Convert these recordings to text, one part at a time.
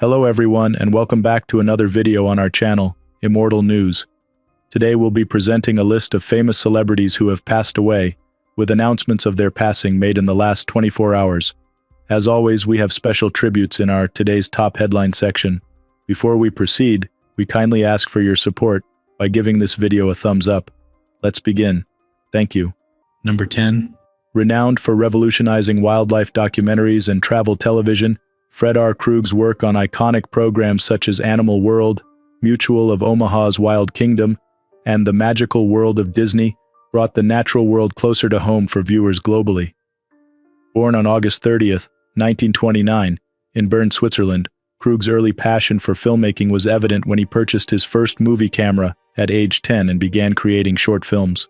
Hello everyone and welcome back to another video on our channel, Immortal News. Today we'll be presenting a list of famous celebrities who have passed away, with announcements of their passing made in the last 24 hours. As always, we have special tributes in our Today's Top Headline section. Before we proceed, we kindly ask for your support by giving this video a thumbs up. Let's begin. Thank you. Number 10. Renowned for revolutionizing wildlife documentaries and travel television, R Krug's work on iconic programs such as Animal World, Mutual of Omaha's Wild Kingdom, and The Magical World of Disney brought the natural world closer to home for viewers globally. Born on August 30th, 1929, in Bern, Switzerland, Krug's early passion for filmmaking was evident when he purchased his first movie camera at age 10 and began creating short films.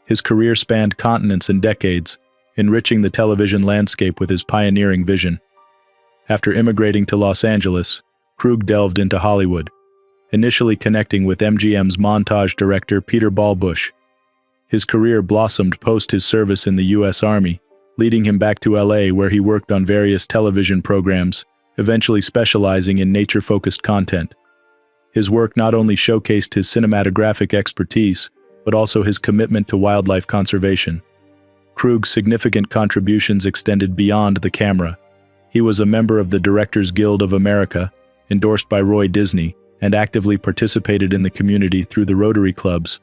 His career spanned continents and decades, enriching the television landscape with his pioneering vision. After immigrating to Los Angeles, Krug delved into Hollywood, initially connecting with MGM's montage director Peter Balbush. His career blossomed post his service in the U.S. Army, leading him back to LA where he worked on various television programs, eventually specializing in nature-focused content. His work not only showcased his cinematographic expertise, but also his commitment to wildlife conservation. Krug's significant contributions extended beyond the camera. He was a member of the Directors Guild of America, endorsed by Roy Disney, and actively participated in the community through the Rotary Clubs.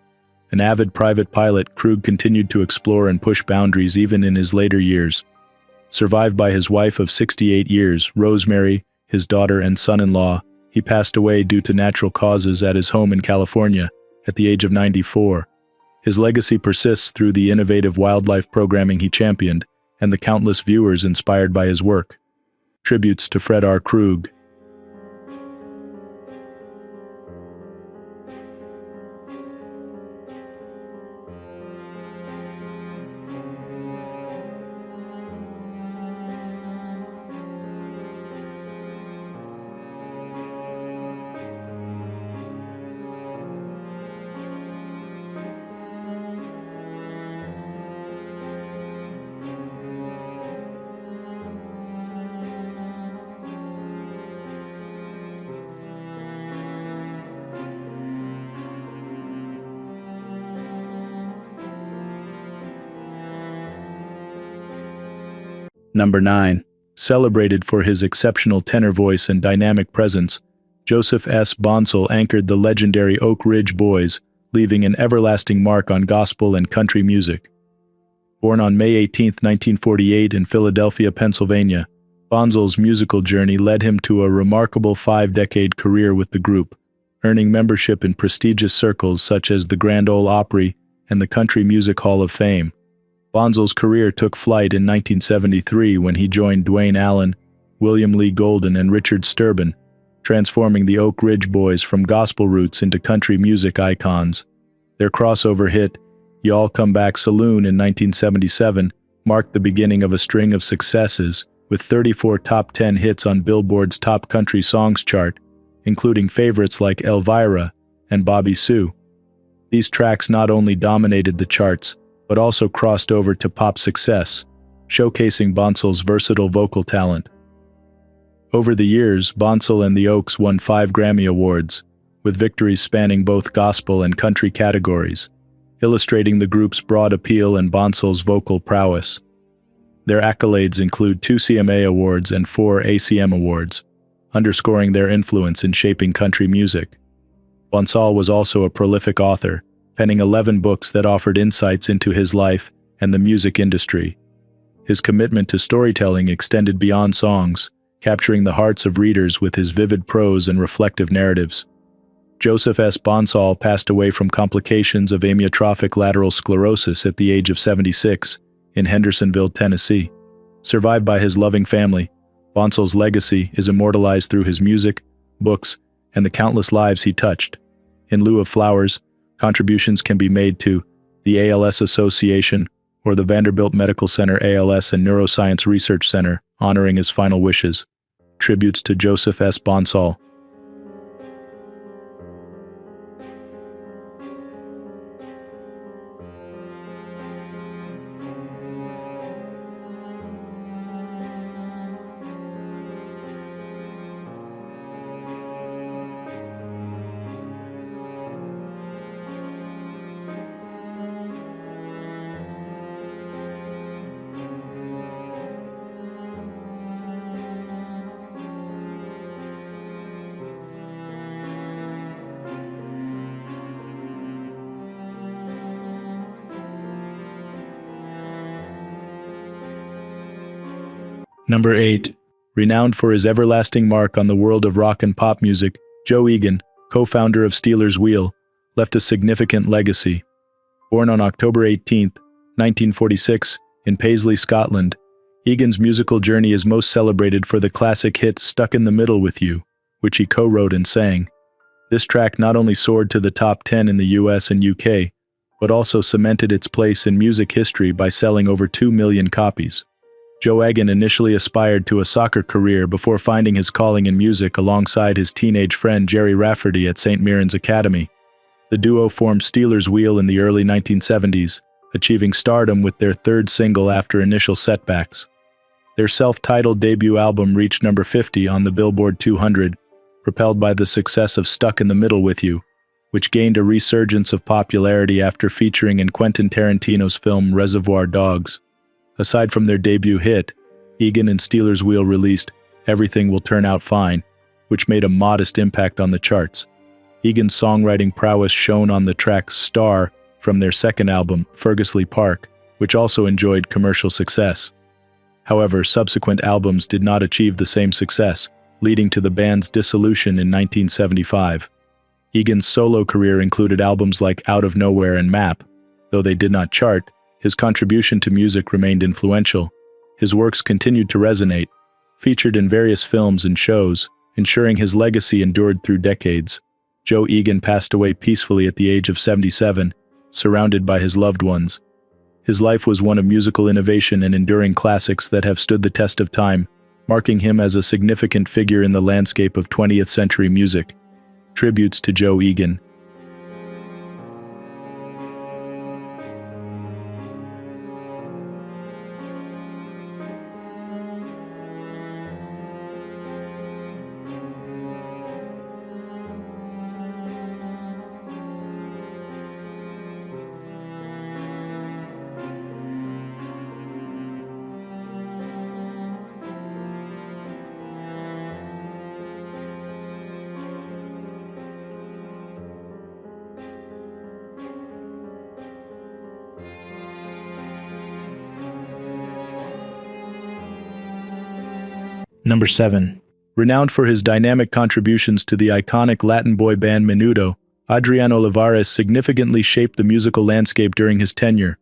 An avid private pilot, Krug continued to explore and push boundaries even in his later years. Survived by his wife of 68 years, Rosemary, his daughter and son-in-law, he passed away due to natural causes at his home in California at the age of 94. His legacy persists through the innovative wildlife programming he championed and the countless viewers inspired by his work. Tributes to R Krug. Number 9. Celebrated for his exceptional tenor voice and dynamic presence, Joseph S. Bonsol anchored the legendary Oak Ridge Boys, leaving an everlasting mark on gospel and country music. Born on May 18, 1948 in Philadelphia, Pennsylvania, Bonsol's musical journey led him to a remarkable 5-decade career with the group, earning membership in prestigious circles such as the Grand Ole Opry and the Country Music Hall of Fame. Bonsol's career took flight in 1973 when he joined Dwayne Allen, William Lee Golden, and Richard Sturban, transforming the Oak Ridge Boys from gospel roots into country music icons. Their crossover hit, Y'all Come Back Saloon in 1977, marked the beginning of a string of successes, with 34 top 10 hits on Billboard's Top Country Songs chart, including favorites like Elvira and Bobby Sue. These tracks not only dominated the charts, but also crossed over to pop success, showcasing Bonsol's versatile vocal talent. Over the years, Bonsol and the Oaks won 5 Grammy Awards, with victories spanning both gospel and country categories, illustrating the group's broad appeal and Bonsol's vocal prowess. Their accolades include 2 CMA Awards and 4 ACM Awards, underscoring their influence in shaping country music. Bonsol was also a prolific author, penning 11 books that offered insights into his life and the music industry. His commitment to storytelling extended beyond songs, capturing the hearts of readers with his vivid prose and reflective narratives. Joseph S. Bonsol passed away from complications of amyotrophic lateral sclerosis at the age of 76 in Hendersonville, Tennessee. Survived by his loving family, Bonsol's legacy is immortalized through his music, books, and the countless lives he touched. In lieu of flowers, contributions can be made to the ALS Association or the Vanderbilt Medical Center ALS and Neuroscience Research Center, honoring his final wishes. Tributes to Joseph S. Bonsol. Number 8. Renowned for his everlasting mark on the world of rock and pop music, Joe Egan, co-founder of Stealers Wheel, left a significant legacy. Born on October 18, 1946, in Paisley, Scotland, Egan's musical journey is most celebrated for the classic hit Stuck in the Middle with You, which he co-wrote and sang. This track not only soared to the top 10 in the US and UK, but also cemented its place in music history by selling over 2 million copies. Joe Egan initially aspired to a soccer career before finding his calling in music alongside his teenage friend Jerry Rafferty at St. Mirren's Academy. The duo formed Stealers Wheel in the early 1970s, achieving stardom with their third single after initial setbacks. Their self-titled debut album reached number 50 on the Billboard 200, propelled by the success of Stuck in the Middle with You, which gained a resurgence of popularity after featuring in Quentin Tarantino's film Reservoir Dogs. Aside from their debut hit, Egan and Stealers Wheel released Everything Will Turn Out Fine, which made a modest impact on the charts. Egan's songwriting prowess shone on the track Star from their second album, Fergusley Park, which also enjoyed commercial success. However, subsequent albums did not achieve the same success, leading to the band's dissolution in 1975. Egan's solo career included albums like Out of Nowhere and Map. Though they did not chart, his contribution to music remained influential. His works continued to resonate, featured in various films and shows, ensuring his legacy endured through decades. Joe Egan passed away peacefully at the age of 77, surrounded by his loved ones. His life was one of musical innovation and enduring classics that have stood the test of time, marking him as a significant figure in the landscape of 20th century music. Tributes to Joe Egan. Number 7. Renowned for his dynamic contributions to the iconic Latin boy band Menudo, Adrian Olivaris significantly shaped the musical landscape during his tenure.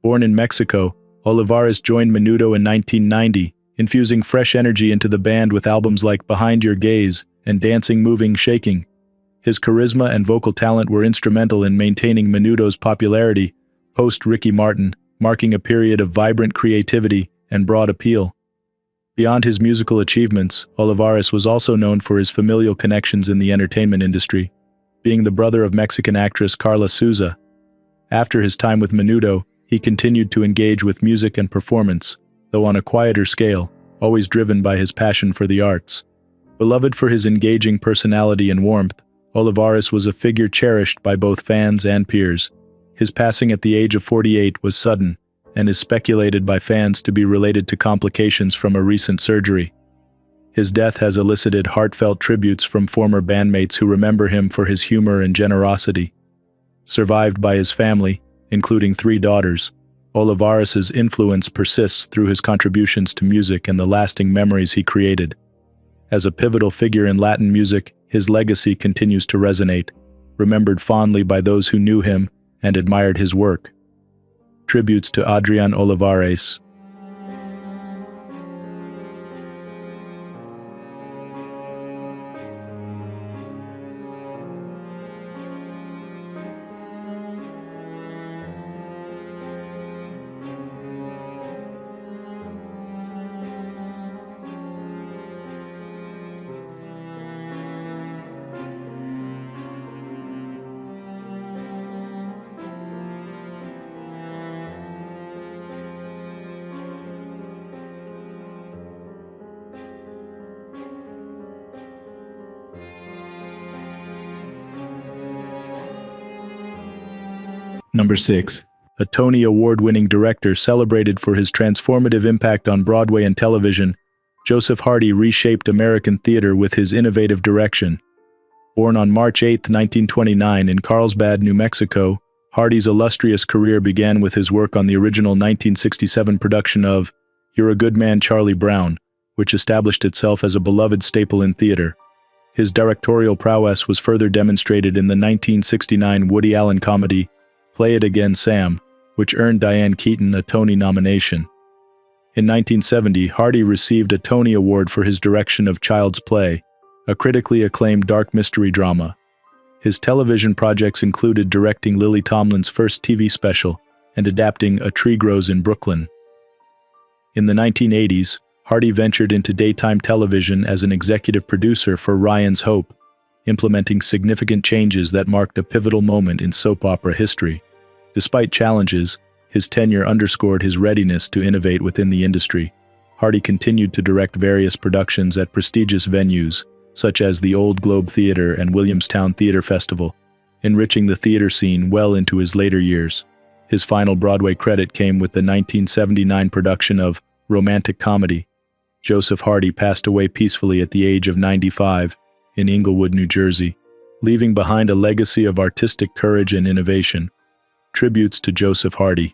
Born in Mexico, Olivaris joined Menudo in 1990, infusing fresh energy into the band with albums like Behind Your Gaze and Dancing, Moving, Shaking. His charisma and vocal talent were instrumental in maintaining Menudo's popularity post-Ricky Martin, marking a period of vibrant creativity and broad appeal. Beyond his musical achievements, Olivaris was also known for his familial connections in the entertainment industry, being the brother of Mexican actress Carla Souza. After his time with Menudo, he continued to engage with music and performance, though on a quieter scale, always driven by his passion for the arts. Beloved for his engaging personality and warmth, Olivaris was a figure cherished by both fans and peers. His passing at the age of 48 was sudden, and is speculated by fans to be related to complications from a recent surgery. His death has elicited heartfelt tributes from former bandmates who remember him for his humor and generosity. Survived by his family, including 3 daughters, Olivaris's influence persists through his contributions to music and the lasting memories he created. As a pivotal figure in Latin music, his legacy continues to resonate, remembered fondly by those who knew him and admired his work. Tributes to Adrian Olivaris. Number 6. A Tony Award-winning director celebrated for his transformative impact on Broadway and television, Joseph Hardy reshaped American theater with his innovative direction. Born on March 8, 1929 in Carlsbad, New Mexico, Hardy's illustrious career began with his work on the original 1967 production of You're a Good Man, Charlie Brown, which established itself as a beloved staple in theater. His directorial prowess was further demonstrated in the 1969 Woody Allen comedy, Play It Again, Sam, which earned Diane Keaton a Tony nomination. In 1970, Hardy received a Tony Award for his direction of Child's Play, a critically acclaimed dark mystery drama. His television projects included directing Lily Tomlin's first TV special and adapting A Tree Grows in Brooklyn. In the 1980s, Hardy ventured into daytime television as an executive producer for Ryan's Hope, implementing significant changes that marked a pivotal moment in soap opera history. Despite challenges, his tenure underscored his readiness to innovate within the industry. Hardy continued to direct various productions at prestigious venues, such as the Old Globe Theatre and Williamstown Theatre Festival, enriching the theater scene well into his later years. His final Broadway credit came with the 1979 production of romantic comedy. Joseph Hardy passed away peacefully at the age of 95 in Englewood, New Jersey, leaving behind a legacy of artistic courage and innovation. Tributes to Joseph Hardy.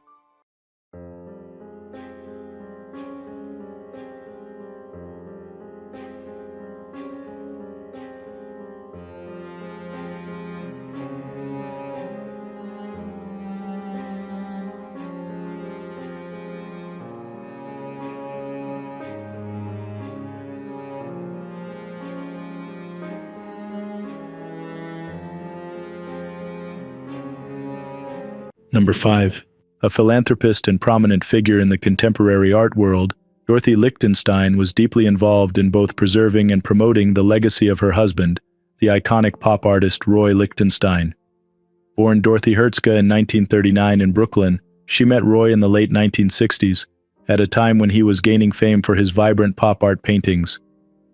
Number 5. A philanthropist and prominent figure in the contemporary art world, Dorothy Lonstein was deeply involved in both preserving and promoting the legacy of her husband, the iconic pop artist Roy Lichtenstein. Born Dorothy Hertzka in 1939 in Brooklyn, she met Roy in the late 1960s, at a time when he was gaining fame for his vibrant pop art paintings.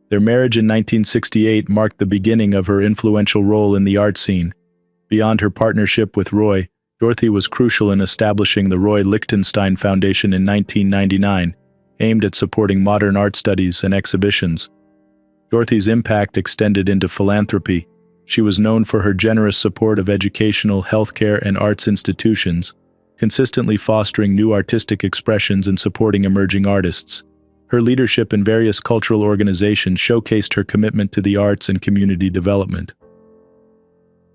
Their marriage in 1968 marked the beginning of her influential role in the art scene. Beyond her partnership with Roy, Dorothy was crucial in establishing the Roy Lichtenstein Foundation in 1999, aimed at supporting modern art studies and exhibitions. Dorothy's impact extended into philanthropy. She was known for her generous support of educational, healthcare, and arts institutions, consistently fostering new artistic expressions and supporting emerging artists. Her leadership in various cultural organizations showcased her commitment to the arts and community development.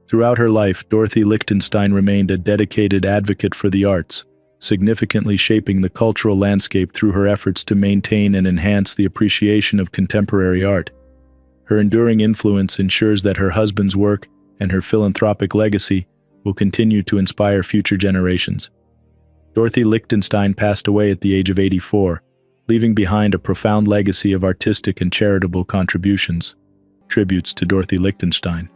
Throughout her life, Dorothy Lichtenstein remained a dedicated advocate for the arts, significantly shaping the cultural landscape through her efforts to maintain and enhance the appreciation of contemporary art. Her enduring influence ensures that her husband's work and her philanthropic legacy will continue to inspire future generations. Dorothy Lichtenstein passed away at the age of 84, leaving behind a profound legacy of artistic and charitable contributions. Tributes to Dorothy Lichtenstein.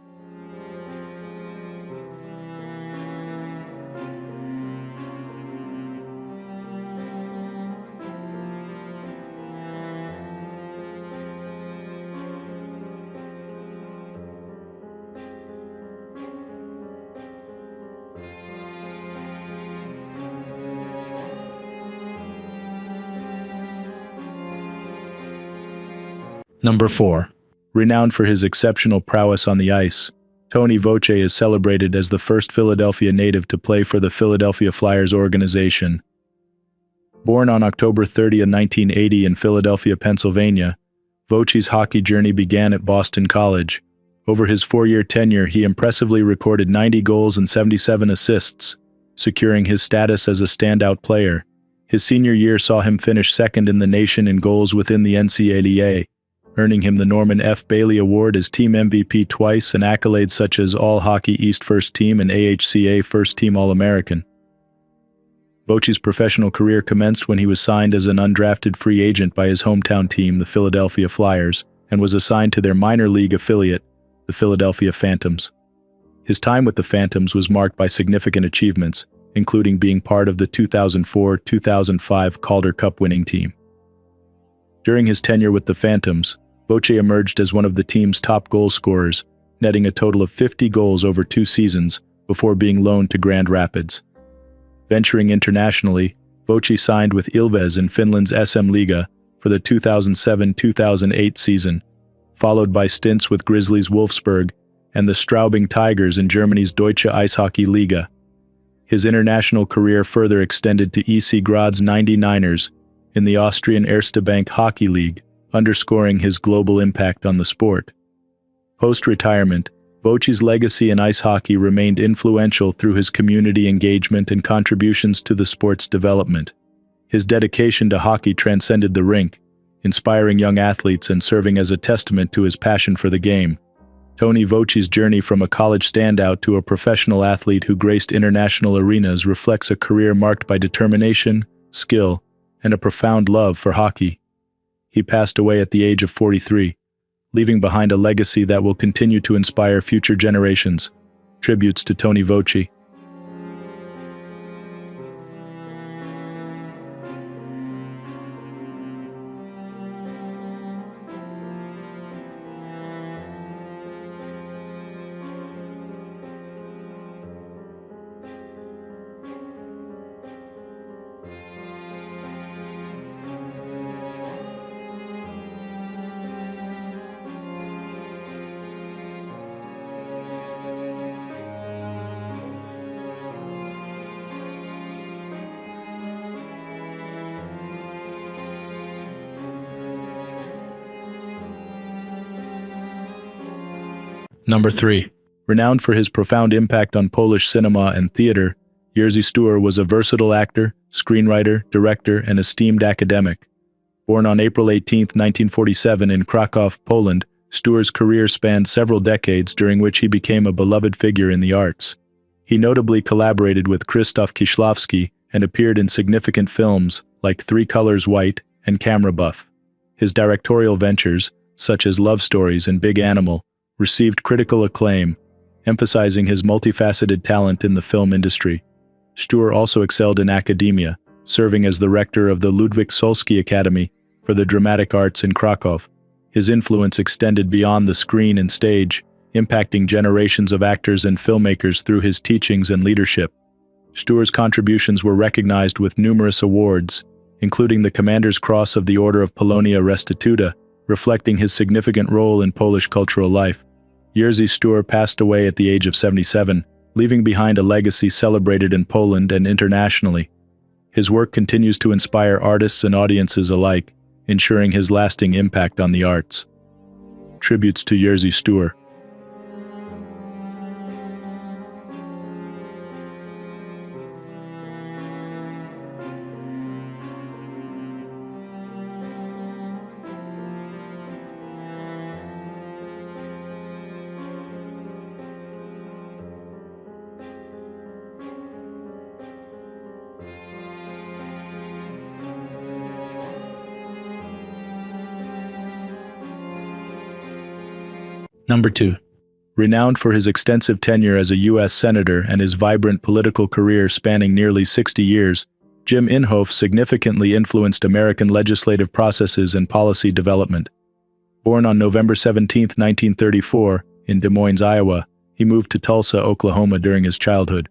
Number 4. Renowned for his exceptional prowess on the ice, Tony Voce is celebrated as the first Philadelphia native to play for the Philadelphia Flyers organization. Born on October 30, 1980 in Philadelphia, Pennsylvania, Voce's hockey journey began at Boston College. Over his 4-year tenure, he impressively recorded 90 goals and 77 assists, securing his status as a standout player. His senior year saw him finish second in the nation in goals within the NCAA, earning him the Norman F. Bailey Award as team MVP twice and accolades such as All-Hockey East First Team and AHCA First Team All-American. Voce's professional career commenced when he was signed as an undrafted free agent by his hometown team, the Philadelphia Flyers, and was assigned to their minor league affiliate, the Philadelphia Phantoms. His time with the Phantoms was marked by significant achievements, including being part of the 2004-2005 Calder Cup winning team. During his tenure with the Phantoms, Voce emerged as one of the team's top goal scorers, netting a total of 50 goals over 2 seasons before being loaned to Grand Rapids. Venturing internationally, Voce signed with Ilves in Finland's SM Liga for the 2007-2008 season, followed by stints with Grizzlies Wolfsburg and the Straubing Tigers in Germany's Deutsche Eishockey Liga. His international career further extended to EC Grad's 99ers in the Austrian Erste Bank Hockey League, underscoring his global impact on the sport. Post-retirement, Voce's legacy in ice hockey remained influential through his community engagement and contributions to the sport's development. His dedication to hockey transcended the rink, inspiring young athletes and serving as a testament to his passion for the game. Tony Voce's journey from a college standout to a professional athlete who graced international arenas reflects a career marked by determination, skill, and a profound love for hockey. He passed away at the age of 43, leaving behind a legacy that will continue to inspire future generations. Tributes to Tony Voce. Number 3. Renowned for his profound impact on Polish cinema and theater, Yzy Stewart was a versatile actor, screenwriter, director, and esteemed academic. Born on April 18, 1947 in Kraków, Poland, Stewart's career spanned several decades during which he became a beloved figure in the arts. He notably collaborated with Krzysztof Kieślowski and appeared in significant films like Three Colors White and Camera Buff. His directorial ventures, such as Love Stories and Big Animal, received critical acclaim, emphasizing his multifaceted talent in the film industry. Stewart also excelled in academia, serving as the rector of the Ludwik Solski Academy for the Dramatic Arts in Kraków. His influence extended beyond the screen and stage, impacting generations of actors and filmmakers through his teachings and leadership. Stewart's contributions were recognized with numerous awards, including the Commander's Cross of the Order of Polonia Restituta, reflecting his significant role in Polish cultural life. Yzy Stewart passed away at the age of 77, leaving behind a legacy celebrated in Poland and internationally. His work continues to inspire artists and audiences alike, ensuring his lasting impact on the arts. Tributes to Yzy Stewart. Number 2. Renowned for his extensive tenure as a U.S. Senator and his vibrant political career spanning nearly 60 years, Jim Inhof significantly influenced American legislative processes and policy development. Born on November 17, 1934, in Des Moines, Iowa, he moved to Tulsa, Oklahoma during his childhood.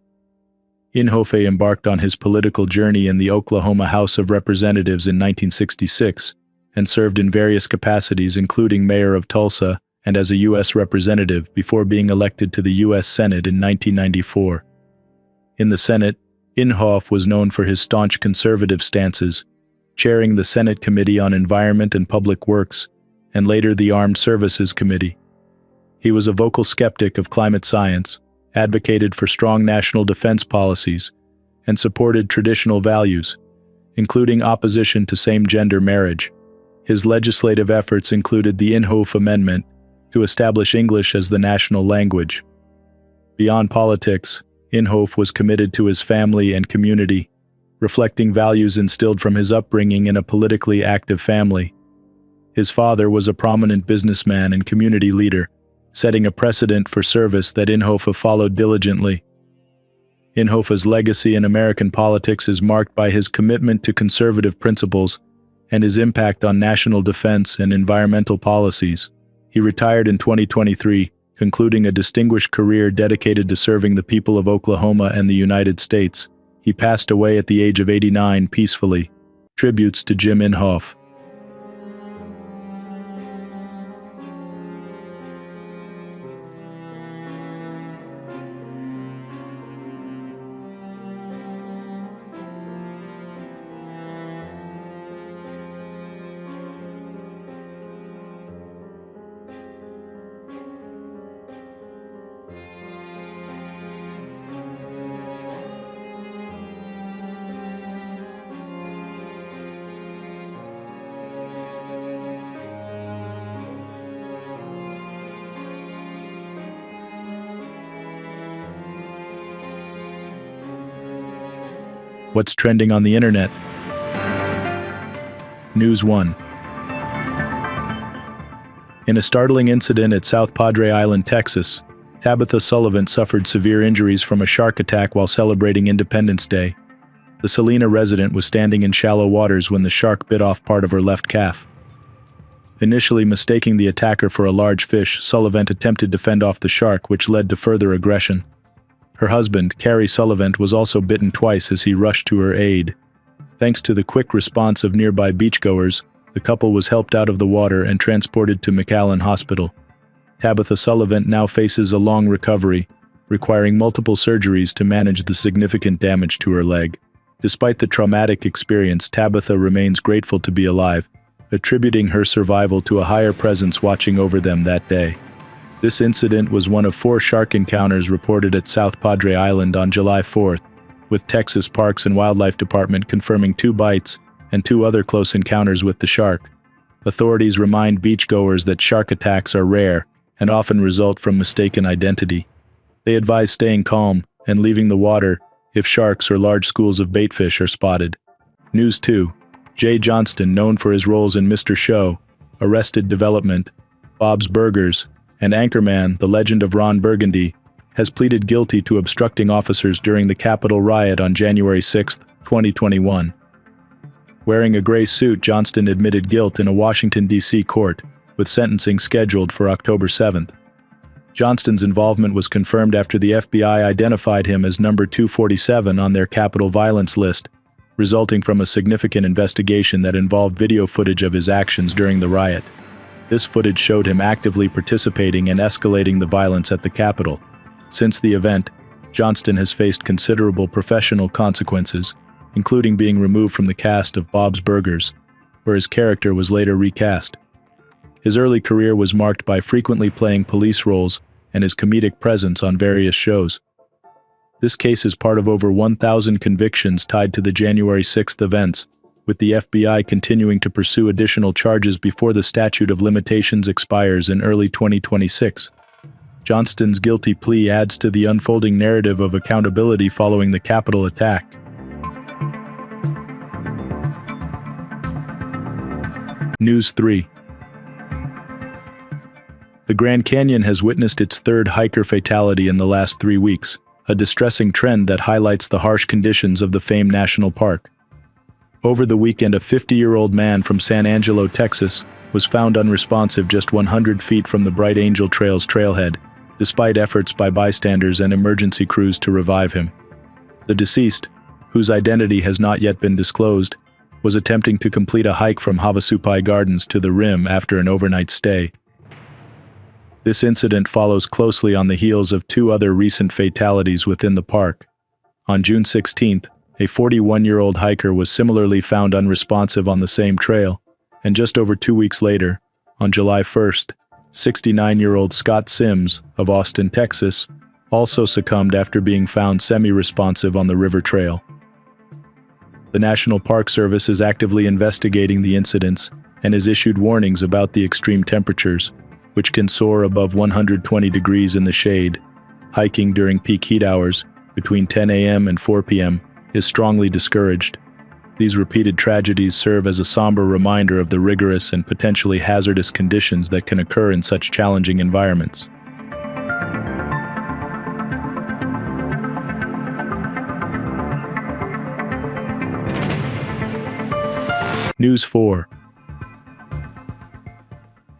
Inhofe embarked on his political journey in the Oklahoma House of Representatives in 1966 and served in various capacities including mayor of Tulsa and as a U.S. representative before being elected to the U.S. Senate in 1994. In the Senate, Inhof was known for his staunch conservative stances, chairing the Senate Committee on Environment and Public Works, and later the Armed Services Committee. He was a vocal skeptic of climate science, advocated for strong national defense policies, and supported traditional values, including opposition to same-gender marriage. His legislative efforts included the Inhofe Amendment to establish English as the national language. Beyond politics, Inhofe was committed to his family and community, reflecting values instilled from his upbringing in a politically active family. His father was a prominent businessman and community leader, setting a precedent for service that Inhofe followed diligently. Inhofe's legacy in American politics is marked by his commitment to conservative principles and his impact on national defense and environmental policies. He retired in 2023, concluding a distinguished career dedicated to serving the people of Oklahoma and the United States. He passed away at the age of 89 peacefully. Tributes to Jim Inhofe. What's trending on the internet? News 1. In a startling incident at South Padre Island, Texas, Tabitha Sullivan suffered severe injuries from a shark attack while celebrating Independence Day. The Salina resident was standing in shallow waters when the shark bit off part of her left calf. Initially mistaking the attacker for a large fish, Sullivan attempted to fend off the shark, which led to further aggression. Her husband, Cary Sullivan, was also bitten twice as he rushed to her aid. Thanks to the quick response of nearby beachgoers, the couple was helped out of the water and transported to McAllen Hospital. Tabitha Sullivan now faces a long recovery, requiring multiple surgeries to manage the significant damage to her leg. Despite the traumatic experience, Tabitha remains grateful to be alive, attributing her survival to a higher presence watching over them that day. This incident was one of 4 shark encounters reported at South Padre Island on July 4th, with Texas Parks and Wildlife Department confirming 2 bites and 2 other close encounters with the shark. Authorities remind beachgoers that shark attacks are rare and often result from mistaken identity. They advise staying calm and leaving the water if sharks or large schools of baitfish are spotted. News 2. Jay Johnston, known for his roles in Mr. Show, Arrested Development, Bob's Burgers, and Anchorman: The Legend of Ron Burgundy, has pleaded guilty to obstructing officers during the Capitol riot on January 6, 2021. Wearing a gray suit, Johnston admitted guilt in a Washington, D.C. court, with sentencing scheduled for October 7th. Johnston's involvement was confirmed after the FBI identified him as number 247 on their Capitol violence list, resulting from a significant investigation that involved video footage of his actions during the riot. This footage showed him actively participating and escalating the violence at the Capitol. Since the event, Johnston has faced considerable professional consequences, including being removed from the cast of Bob's Burgers, where his character was later recast. His early career was marked by frequently playing police roles and his comedic presence on various shows. This case is part of over 1,000 convictions tied to the January 6th events, with the FBI continuing to pursue additional charges before the statute of limitations expires in early 2026. Johnston's guilty plea adds to the unfolding narrative of accountability following the Capitol attack. News 3. The Grand Canyon has witnessed its 3rd hiker fatality in the last 3 weeks, a distressing trend that highlights the harsh conditions of the famed national park. Over the weekend, a 50-year-old man from San Angelo, Texas, was found unresponsive just 100 feet from the Bright Angel Trail's trailhead, despite efforts by bystanders and emergency crews to revive him. The deceased, whose identity has not yet been disclosed, was attempting to complete a hike from Havasupai Gardens to the rim after an overnight stay. This incident follows closely on the heels of 2 other recent fatalities within the park. On June 16th, a 41-year-old hiker was similarly found unresponsive on the same trail, and just over 2 weeks later, on July 1st, 69-year-old Scott Sims of Austin, Texas, also succumbed after being found semi-responsive on the river trail. The National Park Service is actively investigating the incidents and has issued warnings about the extreme temperatures, which can soar above 120 degrees in the shade. Hiking during peak heat hours, between 10 a.m. and 4 p.m., is strongly discouraged. These repeated tragedies serve as a somber reminder of the rigorous and potentially hazardous conditions that can occur in such challenging environments. News 4.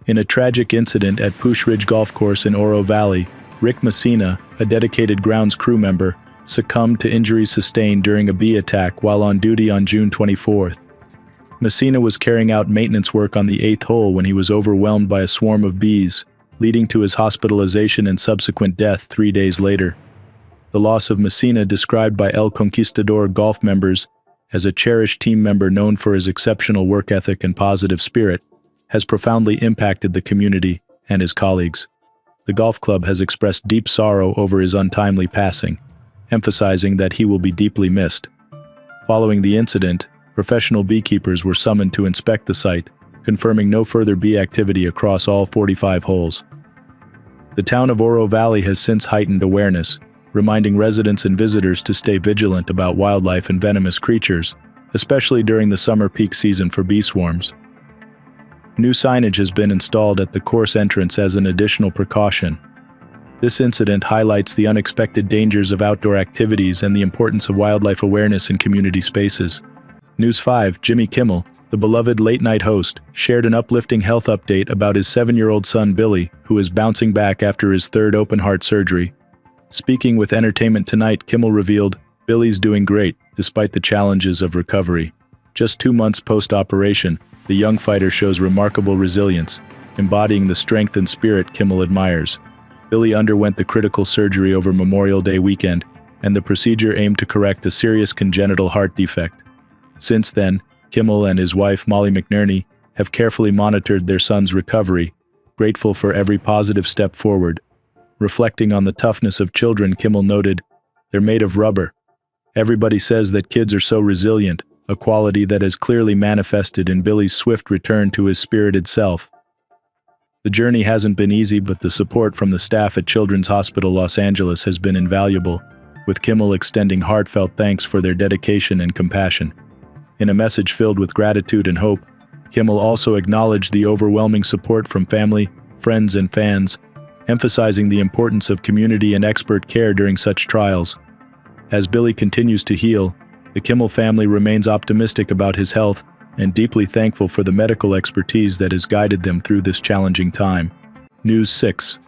In a tragic incident at Poosh Ridge Golf Course in Oro Valley, Rick Messina, a dedicated grounds crew member, succumbed to injuries sustained during a bee attack while on duty on June 24th. Messina was carrying out maintenance work on the 8th hole when he was overwhelmed by a swarm of bees, leading to his hospitalization and subsequent death 3 days later. The loss of Messina, described by El Conquistador golf members as a cherished team member known for his exceptional work ethic and positive spirit, has profoundly impacted the community and his colleagues. The golf club has expressed deep sorrow over his untimely passing, emphasizing that he will be deeply missed. Following the incident, professional beekeepers were summoned to inspect the site, confirming no further bee activity across all 45 holes. The town of Oro Valley has since heightened awareness, reminding residents and visitors to stay vigilant about wildlife and venomous creatures, especially during the summer peak season for bee swarms. New signage has been installed at the course entrance as an additional precaution. This incident highlights the unexpected dangers of outdoor activities and the importance of wildlife awareness in community spaces. News 5, Jimmy Kimmel, the beloved late-night host, shared an uplifting health update about his 7-year-old son Billy, who is bouncing back after his third open-heart surgery. Speaking with Entertainment Tonight, Kimmel revealed, "Billy's doing great, despite the challenges of recovery. Just 2 months post-operation, the young fighter shows remarkable resilience, embodying the strength and spirit Kimmel admires." Billy underwent the critical surgery over Memorial Day weekend, and the procedure aimed to correct a serious congenital heart defect. Since then, Kimmel and his wife Molly McNerney have carefully monitored their son's recovery, grateful for every positive step forward. Reflecting on the toughness of children, Kimmel noted, "They're made of rubber. Everybody says that kids are so resilient, a quality that has clearly manifested in Billy's swift return to his spirited self." The journey hasn't been easy, but the support from the staff at Children's Hospital Los Angeles has been invaluable, with Kimmel extending heartfelt thanks for their dedication and compassion. In a message filled with gratitude and hope, Kimmel also acknowledged the overwhelming support from family, friends, and fans, emphasizing the importance of community and expert care during such trials. As Billy continues to heal, the Kimmel family remains optimistic about his health and deeply thankful for the medical expertise that has guided them through this challenging time. News 6.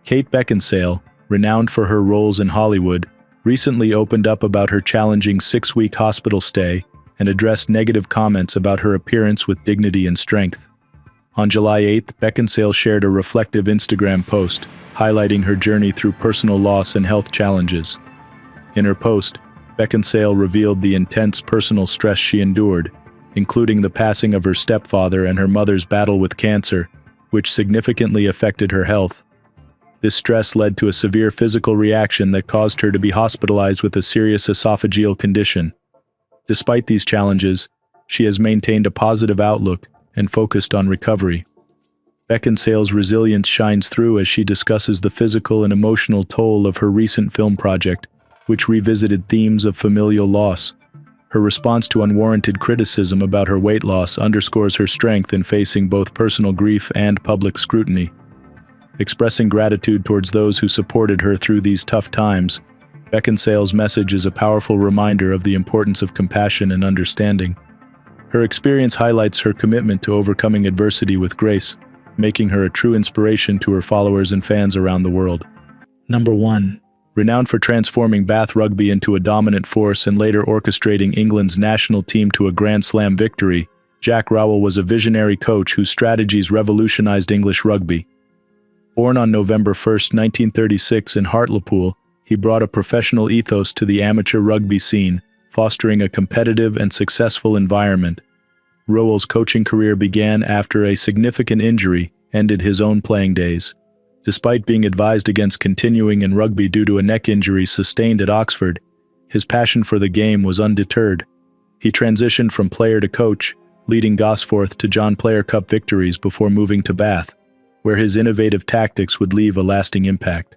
Kate Beckinsale, renowned for her roles in Hollywood, recently opened up about her challenging 6-week hospital stay and addressed negative comments about her appearance with dignity and strength. On July 8, Beckinsale shared a reflective Instagram post, highlighting her journey through personal loss and health challenges. In her post, Beckinsale revealed the intense personal stress she endured, including the passing of her stepfather and her mother's battle with cancer, which significantly affected her health. This stress led to a severe physical reaction that caused her to be hospitalized with a serious esophageal condition. Despite these challenges, she has maintained a positive outlook and focused on recovery. Beckinsale's resilience shines through as she discusses the physical and emotional toll of her recent film project, which revisited themes of familial loss. Her response to unwarranted criticism about her weight loss underscores her strength in facing both personal grief and public scrutiny. Expressing gratitude towards those who supported her through these tough times, Beckinsale's message is a powerful reminder of the importance of compassion and understanding. Her experience highlights her commitment to overcoming adversity with grace, making her a true inspiration to her followers and fans around the world. Number 1. Renowned for transforming Bath rugby into a dominant force and later orchestrating England's national team to a Grand Slam victory, Jack Rowell was a visionary coach whose strategies revolutionized English rugby. Born on November 1, 1936 in Hartlepool, he brought a professional ethos to the amateur rugby scene, fostering a competitive and successful environment. Rowell's coaching career began after a significant injury ended his own playing days. Despite being advised against continuing in rugby due to a neck injury sustained at Oxford, his passion for the game was undeterred. He transitioned from player to coach, leading Gosforth to John Player Cup victories before moving to Bath, where his innovative tactics would leave a lasting impact.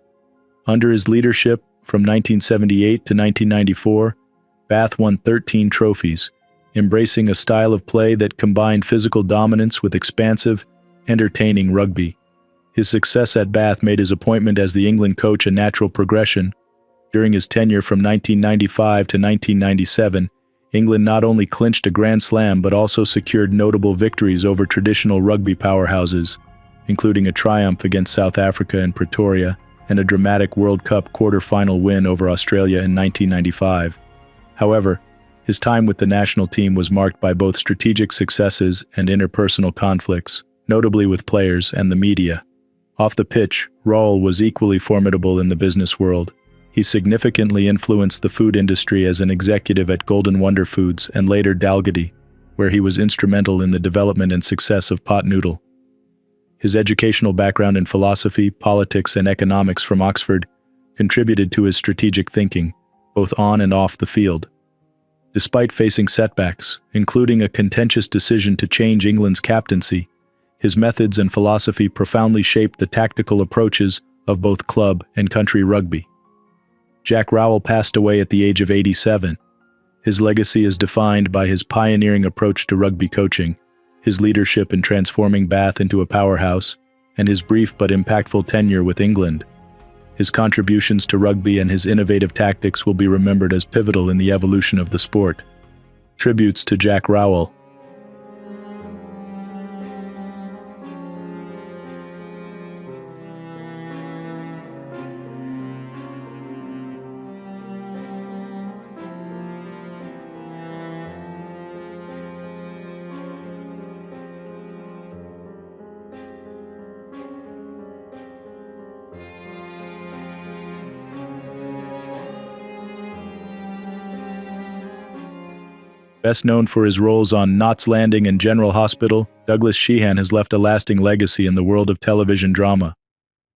Under his leadership, from 1978 to 1994, Bath won 13 trophies, embracing a style of play that combined physical dominance with expansive, entertaining rugby. His success at Bath made his appointment as the England coach a natural progression. During his tenure from 1995 to 1997, England not only clinched a Grand Slam but also secured notable victories over traditional rugby powerhouses, including a triumph against South Africa in Pretoria and a dramatic World Cup quarter-final win over Australia in 1995. However, his time with the national team was marked by both strategic successes and interpersonal conflicts, notably with players and the media. Off the pitch, Rowell was equally formidable in the business world. He significantly influenced the food industry as an executive at Golden Wonder Foods and later Dalgety, where he was instrumental in the development and success of pot noodle. His educational background in philosophy, politics, and economics from Oxford contributed to his strategic thinking, both on and off the field. Despite facing setbacks, including a contentious decision to change England's captaincy, his methods and philosophy profoundly shaped the tactical approaches of both club and country rugby. Jack Rowell passed away at the age of 87. His legacy is defined by his pioneering approach to rugby coaching, his leadership in transforming Bath into a powerhouse, and his brief but impactful tenure with England. His contributions to rugby and his innovative tactics will be remembered as pivotal in the evolution of the sport. Tributes to Jack Rowell. Best known for his roles on Knots Landing and General Hospital, Douglas Sheehan has left a lasting legacy in the world of television drama.